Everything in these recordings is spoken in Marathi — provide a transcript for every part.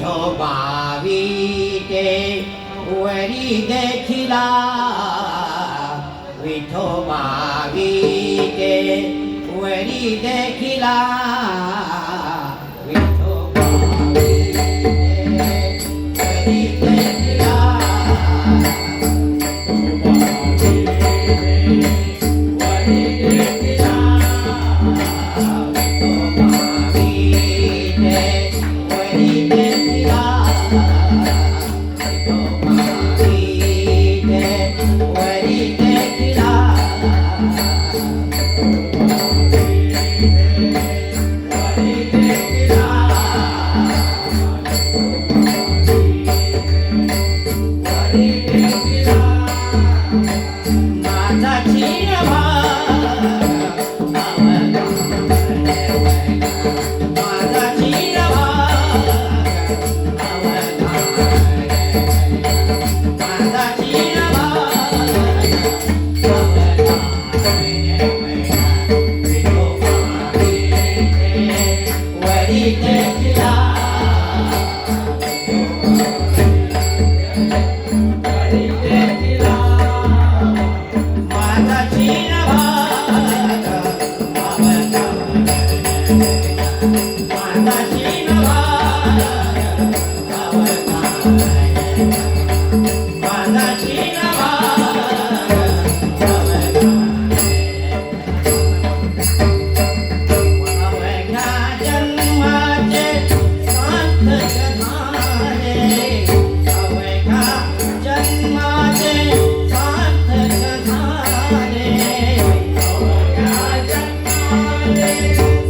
विठोबावी ते वरी देखिला विठोबावी ते वरी देखिला विठोबावी ते वरी देखिला वरी देखिला विठोबावी ते वरी देखिला विठोबावी ते वरी देखिला माझा चिरवा माझा चिरवा माझा चिरवा वरी देखिला वरी देखिला माझा चिरवा माझा चिरवा माझा चिरवा अवघ्या जन्माचे सार्थक झाले अवघ्या जन्माचे सार्थक झाले अवघ्या जन्माचे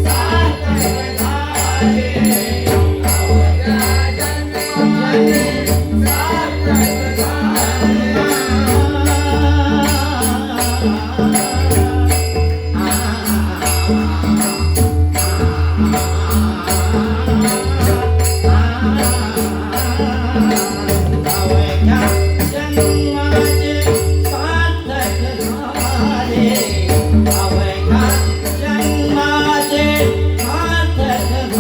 सार्थक झाले अवघ्या जन्माचे सार्थक अवघ्या जन्माचे सार्थक झाले अवघ्या जन्माचे सार्थक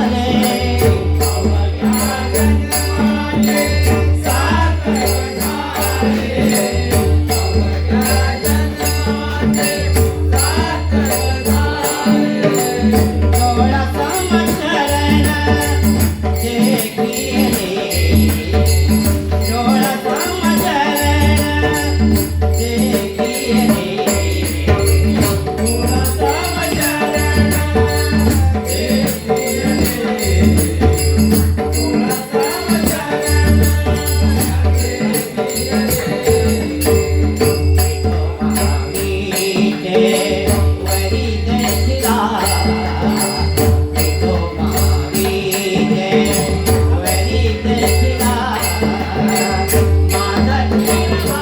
झाले अवघ्या जन्माचे सार्थक झाले अवघ्या जन्माचे सार्थक झाले डोळा समचरण जे केले डोळा समचरण जे केले डोळा समचरण जे केले डोळा समचरण जे विठोबावी ते वरी देखिला विठोबावी ते वरी देखिला माझा चिरवा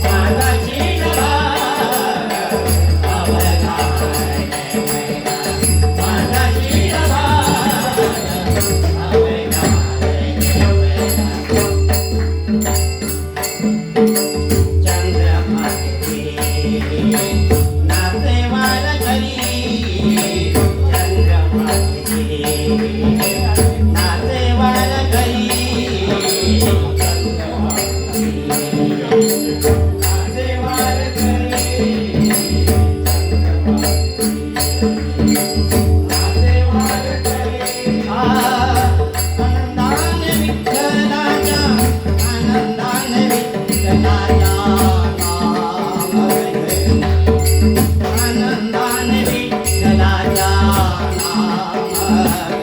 माझा चिरवा माझा चिरवा चंद्रभागे नातेवार घरी चंद्रभागे नातेवार घरी नातेवार घरी नातेवार घरी आनंदाने विठ्ठलाच्या आनंदाने विठ्ठलाच्या नाम आनंदाने विठ्ठलाच्या नाम